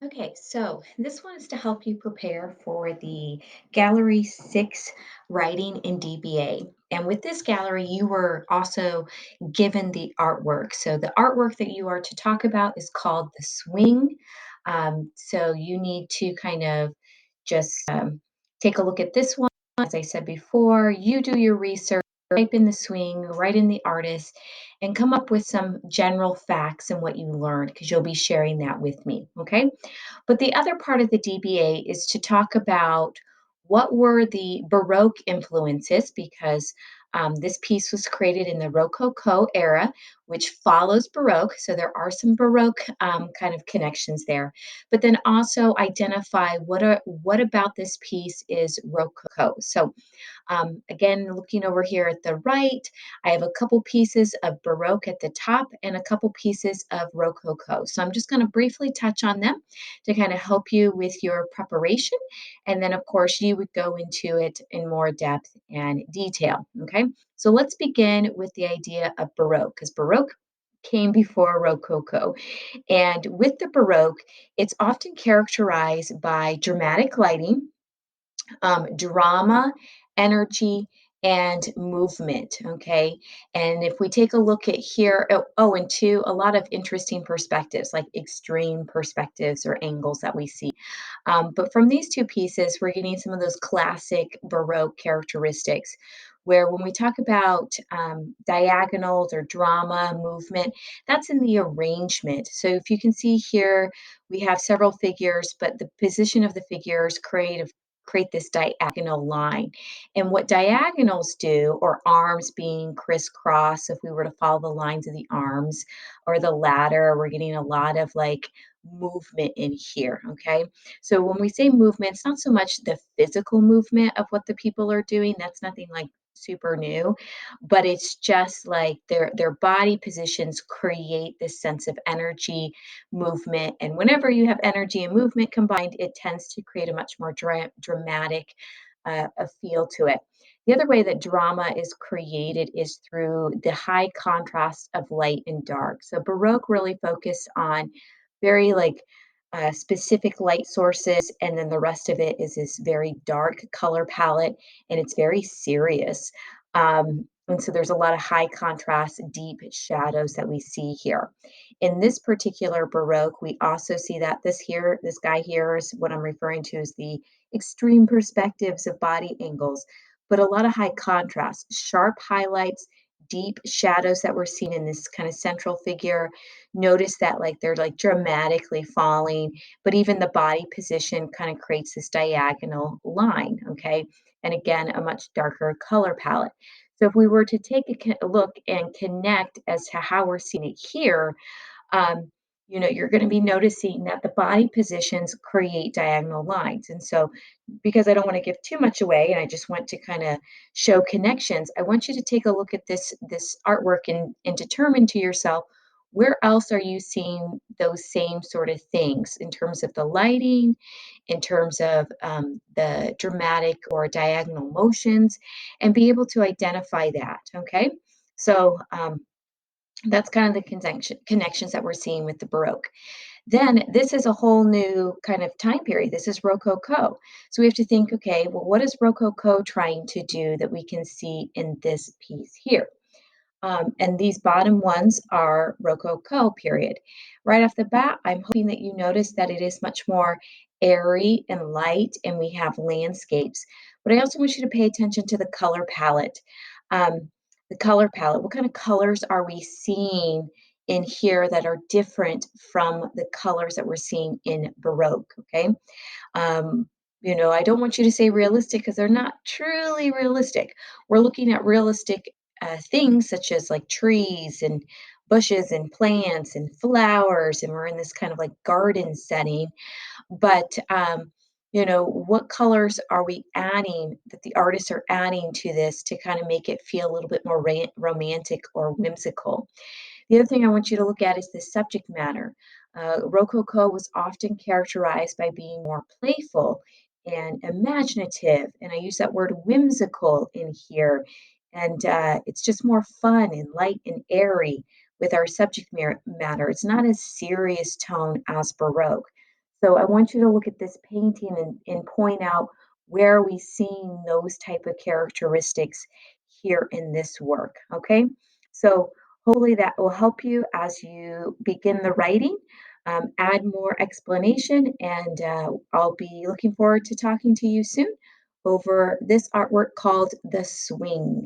Okay, so this one is to help you prepare for the Gallery 6 writing in DBA. And with this gallery, you were also given the artwork. So the artwork that you are to talk about is called The Swing. So you need to kind of just take a look at this one. As I said before, you do your research, type in the swing, write in the artist, and come up with some general facts and what you learned because you'll be sharing that with me. Okay. But the other part of the DBA is to talk about what were the Baroque influences, because this piece was created in the Rococo era, which follows Baroque. So there are some Baroque kind of connections there. But then also identify what about this piece is Rococo. So again, looking over here at the right, I have a couple pieces of Baroque at the top and a couple pieces of Rococo. So I'm just going to briefly touch on them to kind of help you with your preparation. And then, of course, you would go into it in more depth and detail. Okay. So let's begin with the idea of Baroque, because Baroque came before Rococo. And with the Baroque, it's often characterized by dramatic lighting, drama, energy, and movement. Okay. And if we take a look at here, and two, a lot of interesting perspectives, like extreme perspectives or angles that we see. But from these two pieces, we're getting some of those classic Baroque characteristics. Where when we talk about diagonals or drama, movement, that's in the arrangement. So if you can see here, we have several figures, but the position of the figures create this diagonal line. And what diagonals do, or arms being crisscross, if we were to follow the lines of the arms or the ladder, we're getting a lot of like movement in here. Okay. So when we say movement, it's not so much the physical movement of what the people are doing. That's nothing like super new, but it's just like their body positions create this sense of energy, movement. And whenever you have energy and movement combined, it tends to create a much more dramatic a feel to it. The other way that drama is created is through the high contrast of light and dark. So Baroque really focused on very like specific light sources, and then the rest of it is this very dark color palette, and it's very serious. And so there's a lot of high contrast, deep shadows that we see here. In this particular Baroque, we also see that this guy here is what I'm referring to as the extreme perspectives of body angles, but a lot of high contrast, sharp highlights, deep shadows that we're seeing in this kind of central figure. Notice that like they're like dramatically falling, but even the body position kind of creates this diagonal line, okay? And again, a much darker color palette. So if we were to take a look and connect as to how we're seeing it here, um, you're going to be noticing that the body positions create diagonal lines. And so, because I don't want to give too much away, and I just want to kind of show connections, I want you to take a look at this artwork and determine to yourself where else are you seeing those same sort of things in terms of the lighting, in terms of the dramatic or diagonal motions, and be able to identify that. Okay, so. That's kind of the connections that we're seeing with the Baroque. Then this is a whole new kind of time period. This is Rococo. So we have to think, okay, well, what is Rococo trying to do that we can see in this piece here? And these bottom ones are Rococo period. Right off the bat, I'm hoping that you notice that it is much more airy and light, and we have landscapes. But I also want you to pay attention to the color palette. The color palette, what kind of colors are we seeing in here that are different from the colors that we're seeing in Baroque? Okay. I don't want you to say realistic because they're not truly realistic. We're looking at realistic things such as like trees and bushes and plants and flowers, and we're in this kind of like garden setting. But what colors are we adding that the artists are adding to this to kind of make it feel a little bit more romantic or whimsical? The other thing I want you to look at is the subject matter. Rococo was often characterized by being more playful and imaginative, and I use that word whimsical in here. And it's just more fun and light and airy with our subject matter. It's not a serious tone as Baroque. So I want you to look at this painting and point out where are we seeing those type of characteristics here in this work, okay? So hopefully that will help you as you begin the writing. Add more explanation, and I'll be looking forward to talking to you soon over this artwork called The Swing.